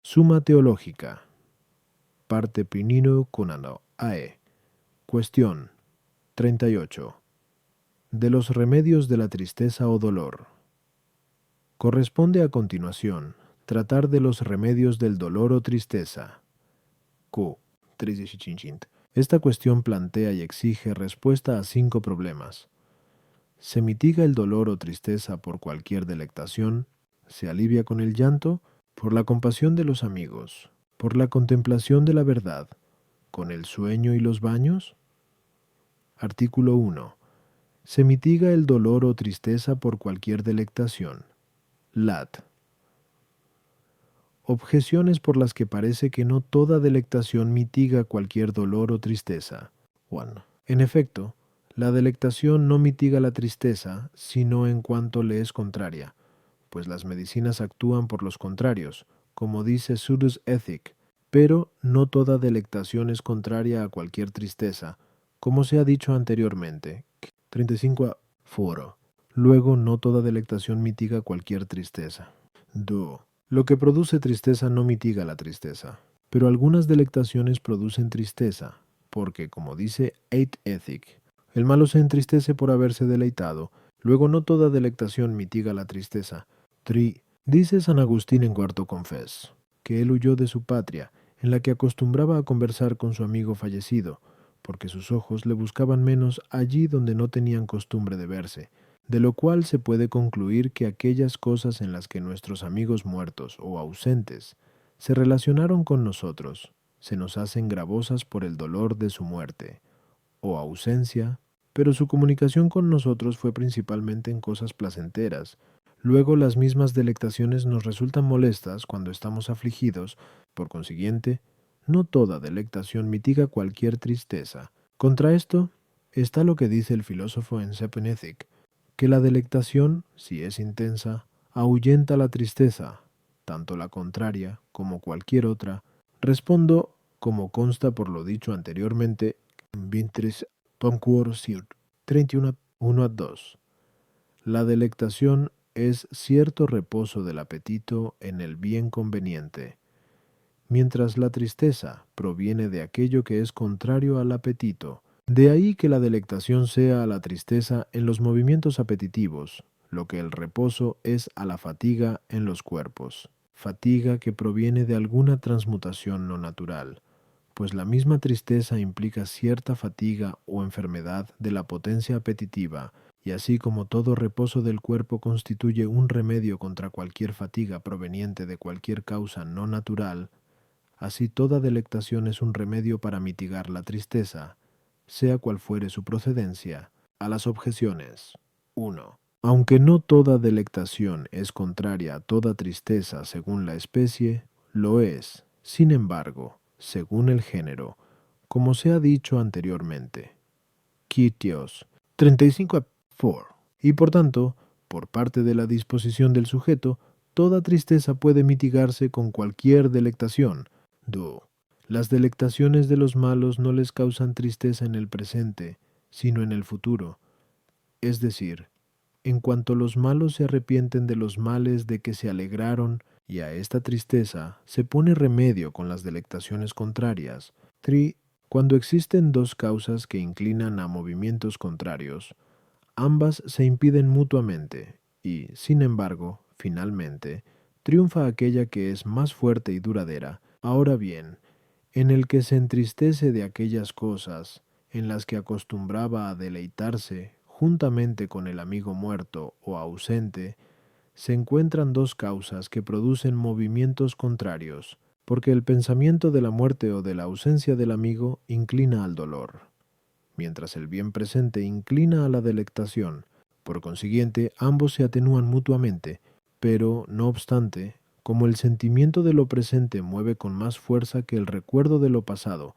Suma teológica. Parte primero conano ae. Cuestión 38. De los remedios de la tristeza o dolor. Corresponde a continuación tratar de los remedios del dolor o tristeza. Q. 35. Esta cuestión plantea y exige respuesta a 5 problemas. ¿Se mitiga el dolor o tristeza por cualquier delectación? ¿Se alivia con el llanto? ¿Por la compasión de los amigos? ¿Por la contemplación de la verdad? ¿Con el sueño y los baños? Artículo 1. ¿Se mitiga el dolor o tristeza por cualquier delectación? Lat. Objeciones por las que parece que no toda delectación mitiga cualquier dolor o tristeza. 1. En efecto, la delectación no mitiga la tristeza, sino en cuanto le es contraria, pues las medicinas actúan por los contrarios, como dice Pseudus Ethic, pero no toda delectación es contraria a cualquier tristeza, como se ha dicho anteriormente. 35 foro. Luego, no toda delectación mitiga cualquier tristeza. 2. Lo que produce tristeza no mitiga la tristeza, pero algunas delectaciones producen tristeza, porque, como dice 8 Ethic, el malo se entristece por haberse deleitado. Luego, no toda delectación mitiga la tristeza. 3. Dice San Agustín en Cuarto Confes, que él huyó de su patria, en la que acostumbraba a conversar con su amigo fallecido, porque sus ojos le buscaban menos allí donde no tenían costumbre de verse, de lo cual se puede concluir que aquellas cosas en las que nuestros amigos muertos o ausentes se relacionaron con nosotros, se nos hacen gravosas por el dolor de su muerte o ausencia, pero su comunicación con nosotros fue principalmente en cosas placenteras. Luego las mismas delectaciones nos resultan molestas cuando estamos afligidos, por consiguiente, no toda delectación mitiga cualquier tristeza. Contra esto está lo que dice el filósofo en Seven Ethic, que la delectación, si es intensa, ahuyenta la tristeza, tanto la contraria como cualquier otra. Respondo, como consta por lo dicho anteriormente, 23 Ponquor Sir 31 1 a 2. La delectación es cierto reposo del apetito en el bien conveniente, mientras la tristeza proviene de aquello que es contrario al apetito. De ahí que la delectación sea a la tristeza en los movimientos apetitivos, lo que el reposo es a la fatiga en los cuerpos, fatiga que proviene de alguna transmutación no natural, pues la misma tristeza implica cierta fatiga o enfermedad de la potencia apetitiva, y así como todo reposo del cuerpo constituye un remedio contra cualquier fatiga proveniente de cualquier causa no natural, así toda delectación es un remedio para mitigar la tristeza, sea cual fuere su procedencia. A las objeciones. 1. Aunque no toda delectación es contraria a toda tristeza según la especie, lo es, sin embargo, según el género, como se ha dicho anteriormente. Quitios 35 a 4. Y por tanto, por parte de la disposición del sujeto, toda tristeza puede mitigarse con cualquier delectación. 2. Las delectaciones de los malos no les causan tristeza en el presente, sino en el futuro. Es decir, en cuanto los malos se arrepienten de los males de que se alegraron, y a esta tristeza se pone remedio con las delectaciones contrarias. 3. Cuando existen dos causas que inclinan a movimientos contrarios, ambas se impiden mutuamente, y, sin embargo, finalmente, triunfa aquella que es más fuerte y duradera. Ahora bien, en el que se entristece de aquellas cosas en las que acostumbraba a deleitarse juntamente con el amigo muerto o ausente, se encuentran dos causas que producen movimientos contrarios, porque el pensamiento de la muerte o de la ausencia del amigo inclina al dolor, mientras el bien presente inclina a la delectación. Por consiguiente, ambos se atenúan mutuamente, pero, no obstante, como el sentimiento de lo presente mueve con más fuerza que el recuerdo de lo pasado,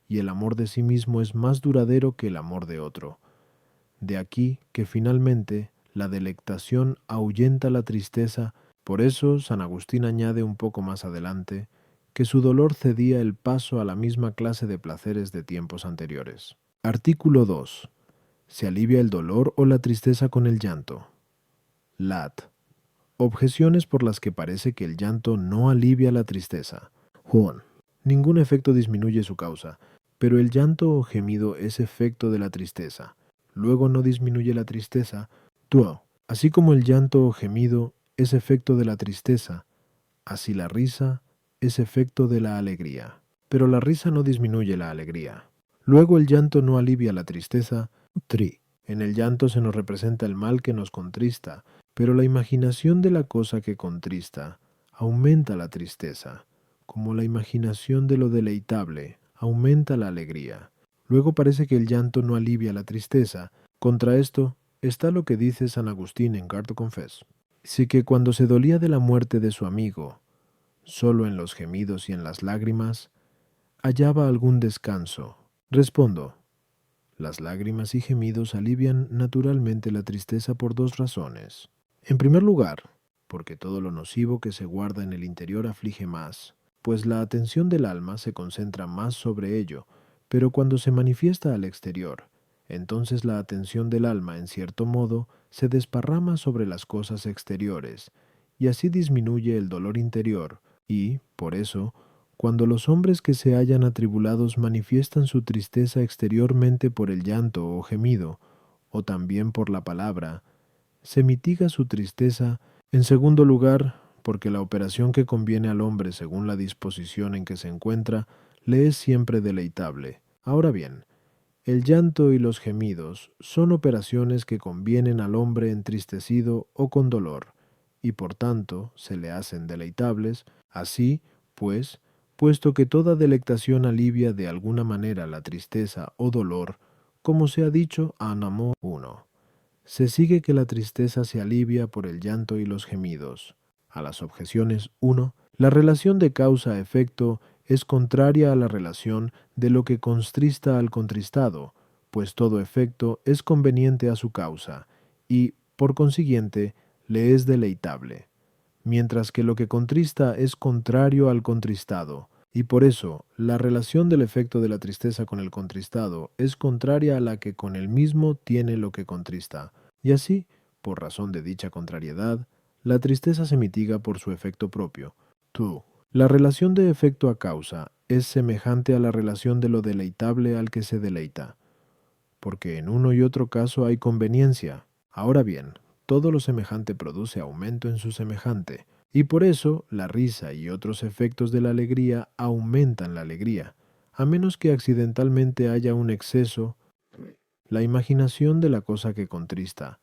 y el amor de sí mismo es más duradero que el amor de otro. De aquí que finalmente la delectación ahuyenta la tristeza. Por eso San Agustín añade un poco más adelante que su dolor cedía el paso a la misma clase de placeres de tiempos anteriores. Artículo 2. ¿Se alivia el dolor o la tristeza con el llanto? Lat. Objeciones por las que parece que el llanto no alivia la tristeza. Juan. Ningún efecto disminuye su causa, pero el llanto o gemido es efecto de la tristeza. Luego no disminuye la tristeza. Tuo. Así como el llanto o gemido es efecto de la tristeza, así la risa es efecto de la alegría. Pero la risa no disminuye la alegría. Luego el llanto no alivia la tristeza. Tri. En el llanto se nos representa el mal que nos contrista, pero la imaginación de la cosa que contrista aumenta la tristeza, como la imaginación de lo deleitable aumenta la alegría. Luego parece que el llanto no alivia la tristeza. Contra esto está lo que dice San Agustín en Carta Confes. Sí que cuando se dolía de la muerte de su amigo, solo en los gemidos y en las lágrimas, hallaba algún descanso. Respondo, las lágrimas y gemidos alivian naturalmente la tristeza por dos razones. En primer lugar, porque todo lo nocivo que se guarda en el interior aflige más, pues la atención del alma se concentra más sobre ello, pero cuando se manifiesta al exterior, entonces la atención del alma, en cierto modo, se desparrama sobre las cosas exteriores, y así disminuye el dolor interior, y, por eso, cuando los hombres que se hallan atribulados manifiestan su tristeza exteriormente por el llanto o gemido, o también por la palabra, se mitiga su tristeza. En segundo lugar, porque la operación que conviene al hombre según la disposición en que se encuentra, le es siempre deleitable. Ahora bien, el llanto y los gemidos son operaciones que convienen al hombre entristecido o con dolor, y por tanto se le hacen deleitables. Así, pues, puesto que toda delectación alivia de alguna manera la tristeza o dolor, como se ha dicho a Namo 1, se sigue que la tristeza se alivia por el llanto y los gemidos. A las objeciones 1, la relación de causa-efecto es contraria a la relación de lo que contrista al contristado, pues todo efecto es conveniente a su causa, y, por consiguiente, le es deleitable, mientras que lo que contrista es contrario al contristado, y por eso la relación del efecto de la tristeza con el contristado es contraria a la que con el mismo tiene lo que contrista, y así, por razón de dicha contrariedad, la tristeza se mitiga por su efecto propio. Tú. La relación de efecto a causa es semejante a la relación de lo deleitable al que se deleita, porque en uno y otro caso hay conveniencia. Ahora bien, todo lo semejante produce aumento en su semejante, y por eso la risa y otros efectos de la alegría aumentan la alegría, a menos que accidentalmente haya un exceso. La imaginación de la cosa que contrista,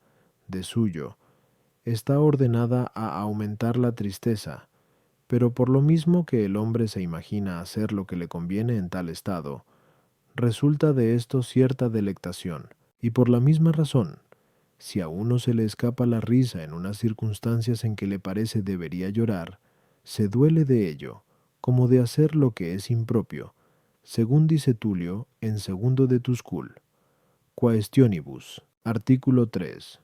de suyo, está ordenada a aumentar la tristeza, pero por lo mismo que el hombre se imagina hacer lo que le conviene en tal estado, resulta de esto cierta delectación, y por la misma razón, si a uno se le escapa la risa en unas circunstancias en que le parece debería llorar, se duele de ello, como de hacer lo que es impropio, según dice Tulio en segundo de Tuscul. Quaestionibus, artículo 3.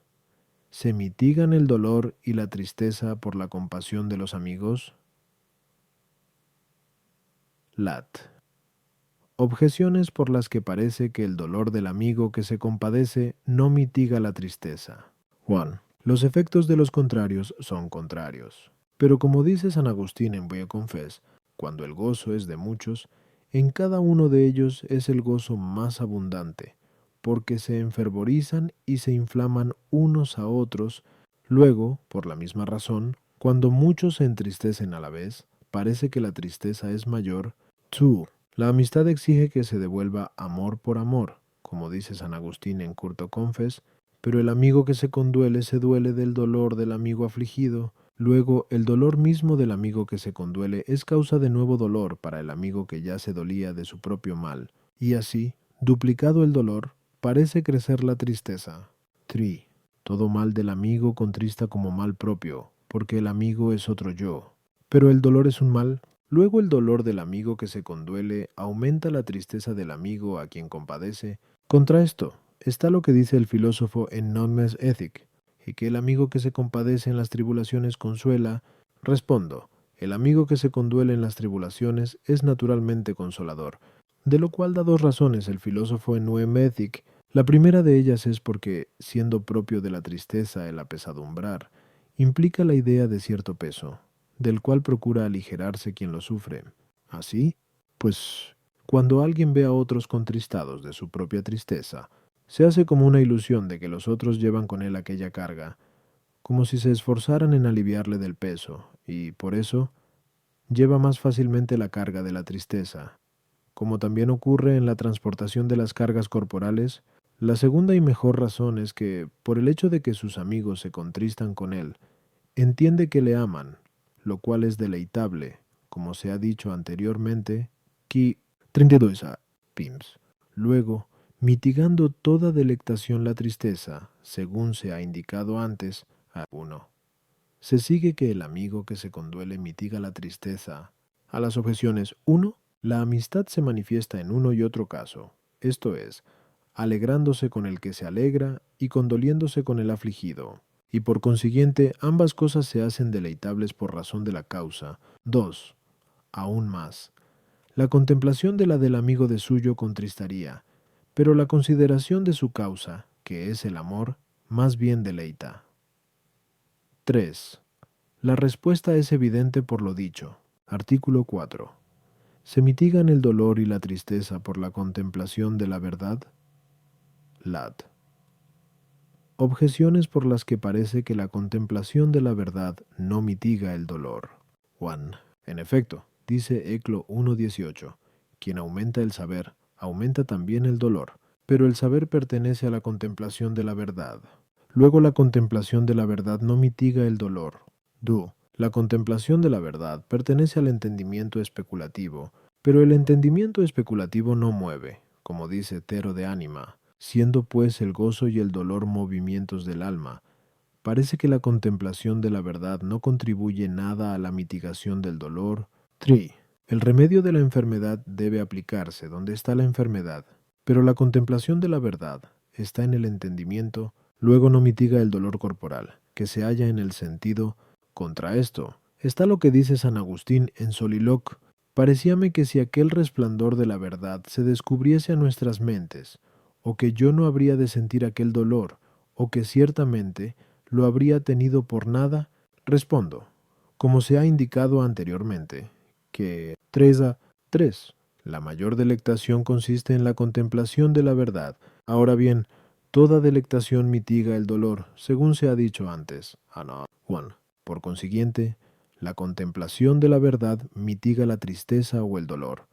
¿Se mitigan el dolor y la tristeza por la compasión de los amigos? Lat. Objeciones por las que parece que el dolor del amigo que se compadece no mitiga la tristeza. Juan. Los efectos de los contrarios son contrarios. Pero como dice San Agustín en Bulla Confes, cuando el gozo es de muchos, en cada uno de ellos es el gozo más abundante, porque se enfervorizan y se inflaman unos a otros. Luego, por la misma razón, cuando muchos se entristecen a la vez, parece que la tristeza es mayor. Tú. La amistad exige que se devuelva amor por amor, como dice San Agustín en Curto Confes, pero el amigo que se conduele se duele del dolor del amigo afligido. Luego, el dolor mismo del amigo que se conduele es causa de nuevo dolor para el amigo que ya se dolía de su propio mal, y así, duplicado el dolor, parece crecer la tristeza. Tri. Todo mal del amigo contrista como mal propio, porque el amigo es otro yo. Pero el dolor es un mal. Luego el dolor del amigo que se conduele aumenta la tristeza del amigo a quien compadece. Contra esto está lo que dice el filósofo en Non Mes Ethic, y que el amigo que se compadece en las tribulaciones consuela. Respondo, el amigo que se conduele en las tribulaciones es naturalmente consolador, de lo cual da dos razones el filósofo en Nuem Ethic. La primera de ellas es porque, siendo propio de la tristeza el apesadumbrar, implica la idea de cierto peso, del cual procura aligerarse quien lo sufre. ¿Así? Pues, cuando alguien ve a otros contristados de su propia tristeza, se hace como una ilusión de que los otros llevan con él aquella carga, como si se esforzaran en aliviarle del peso, y, por eso, lleva más fácilmente la carga de la tristeza. Como también ocurre en la transportación de las cargas corporales, la segunda y mejor razón es que, por el hecho de que sus amigos se contristan con él, entiende que le aman, lo cual es deleitable, como se ha dicho anteriormente, que 32 a Pims. Luego, mitigando toda delectación la tristeza, según se ha indicado antes, a 1. Se sigue que el amigo que se conduele mitiga la tristeza. A las objeciones 1, la amistad se manifiesta en uno y otro caso, esto es, alegrándose con el que se alegra y condoliéndose con el afligido, y por consiguiente ambas cosas se hacen deleitables por razón de la causa. 2. Aún más, la contemplación de la del amigo de suyo contristaría, pero la consideración de su causa, que es el amor, más bien deleita. 3. La respuesta es evidente por lo dicho. Artículo 4. ¿Se mitigan el dolor y la tristeza por la contemplación de la verdad? Lat. Objeciones por las que parece que la contemplación de la verdad no mitiga el dolor. 1. En efecto, dice Eclo 1.18, quien aumenta el saber, aumenta también el dolor, pero el saber pertenece a la contemplación de la verdad. Luego la contemplación de la verdad no mitiga el dolor. 2. La contemplación de la verdad pertenece al entendimiento especulativo, pero el entendimiento especulativo no mueve, como dice Tero de Ánima, siendo pues el gozo y el dolor movimientos del alma. Parece que la contemplación de la verdad no contribuye nada a la mitigación del dolor. 3. El remedio de la enfermedad debe aplicarse donde está la enfermedad, pero la contemplación de la verdad está en el entendimiento, luego no mitiga el dolor corporal, que se halla en el sentido. Contra esto está lo que dice San Agustín en Soliloq: parecíame que si aquel resplandor de la verdad se descubriese a nuestras mentes, o que yo no habría de sentir aquel dolor, o que ciertamente lo habría tenido por nada, respondo, como se ha indicado anteriormente, que 3 a 3. La mayor delectación consiste en la contemplación de la verdad. Ahora bien, toda delectación mitiga el dolor, según se ha dicho antes. Ana 1. Por consiguiente, la contemplación de la verdad mitiga la tristeza o el dolor,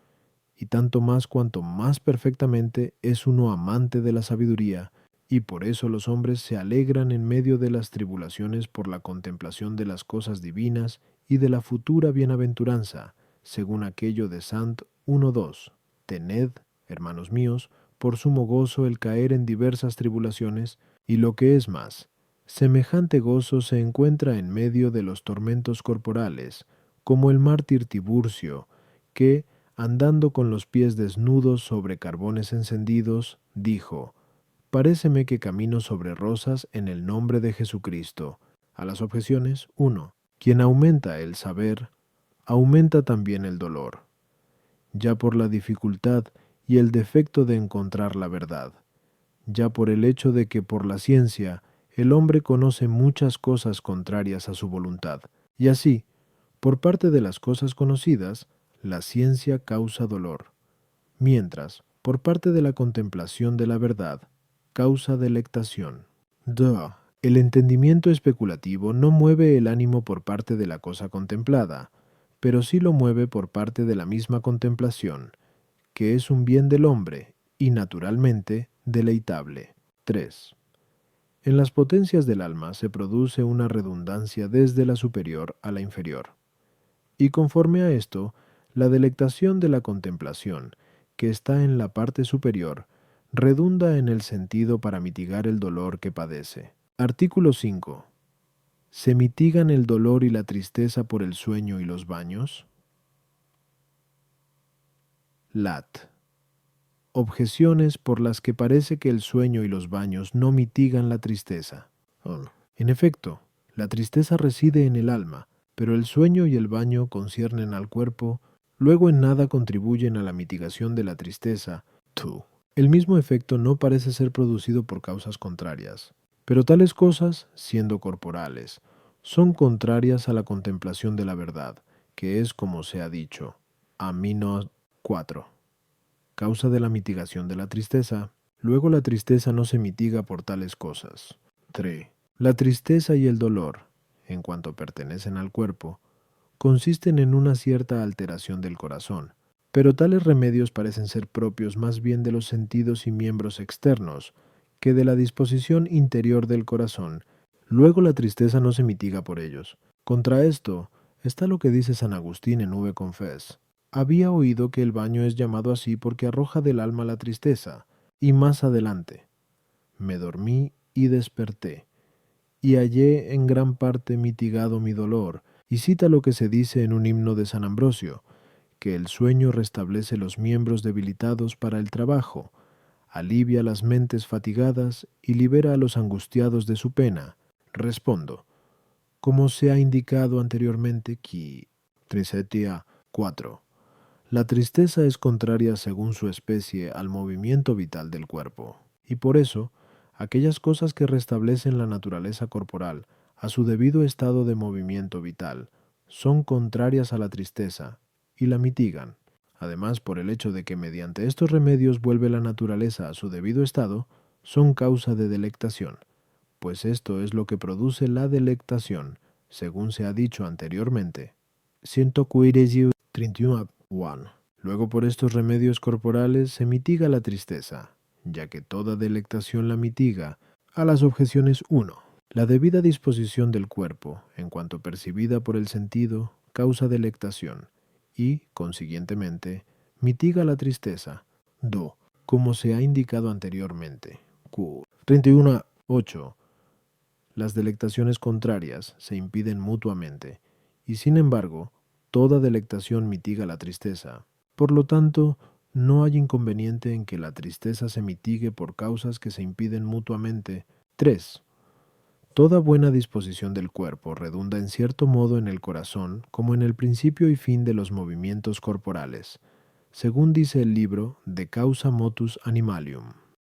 y tanto más cuanto más perfectamente es uno amante de la sabiduría, y por eso los hombres se alegran en medio de las tribulaciones por la contemplación de las cosas divinas y de la futura bienaventuranza, según aquello de Sant 1.2. Tened, hermanos míos, por sumo gozo el caer en diversas tribulaciones, y lo que es más, semejante gozo se encuentra en medio de los tormentos corporales, como el mártir Tiburcio, que, andando con los pies desnudos sobre carbones encendidos, dijo: paréceme que camino sobre rosas en el nombre de Jesucristo. A las objeciones, 1. Quien aumenta el saber, aumenta también el dolor, ya por la dificultad y el defecto de encontrar la verdad, ya por el hecho de que por la ciencia el hombre conoce muchas cosas contrarias a su voluntad, y así, por parte de las cosas conocidas, la ciencia causa dolor, mientras, por parte de la contemplación de la verdad, causa delectación. 2. El entendimiento especulativo no mueve el ánimo por parte de la cosa contemplada, pero sí lo mueve por parte de la misma contemplación, que es un bien del hombre y, naturalmente, deleitable. 3. En las potencias del alma se produce una redundancia desde la superior a la inferior, y conforme a esto, la delectación de la contemplación, que está en la parte superior, redunda en el sentido para mitigar el dolor que padece. Artículo 5. ¿Se mitigan el dolor y la tristeza por el sueño y los baños? Lat. Objeciones por las que parece que el sueño y los baños no mitigan la tristeza. En efecto, la tristeza reside en el alma, pero el sueño y el baño conciernen al cuerpo, luego en nada contribuyen a la mitigación de la tristeza. 2. El mismo efecto no parece ser producido por causas contrarias, pero tales cosas, siendo corporales, son contrarias a la contemplación de la verdad, que es como se ha dicho. Amino 4. Causa de la mitigación de la tristeza. Luego la tristeza no se mitiga por tales cosas. 3. La tristeza y el dolor, en cuanto pertenecen al cuerpo, consisten en una cierta alteración del corazón, pero tales remedios parecen ser propios más bien de los sentidos y miembros externos que de la disposición interior del corazón. Luego la tristeza no se mitiga por ellos. Contra esto está lo que dice San Agustín en V. Confess. Había oído que el baño es llamado así porque arroja del alma la tristeza, y más adelante, me dormí y desperté, y hallé en gran parte mitigado mi dolor, y cita lo que se dice en un himno de San Ambrosio, que el sueño restablece los miembros debilitados para el trabajo, alivia las mentes fatigadas y libera a los angustiados de su pena. Respondo, como se ha indicado anteriormente, que Tricetia 4. La tristeza es contraria según su especie al movimiento vital del cuerpo, y por eso, aquellas cosas que restablecen la naturaleza corporal a su debido estado de movimiento vital son contrarias a la tristeza y la mitigan. Además, por el hecho de que mediante estos remedios vuelve la naturaleza a su debido estado, son causa de delectación, pues esto es lo que produce la delectación, según se ha dicho anteriormente. 131. Luego por estos remedios corporales se mitiga la tristeza, ya que toda delectación la mitiga. A las objeciones 1. La debida disposición del cuerpo, en cuanto percibida por el sentido, causa delectación, y, consiguientemente, mitiga la tristeza. 2. Como se ha indicado anteriormente. Q. 31.8. Las delectaciones contrarias se impiden mutuamente, y sin embargo, toda delectación mitiga la tristeza. Por lo tanto, no hay inconveniente en que la tristeza se mitigue por causas que se impiden mutuamente. 3. Toda buena disposición del cuerpo redunda en cierto modo en el corazón como en el principio y fin de los movimientos corporales, según dice el libro De Causa Motus Animalium.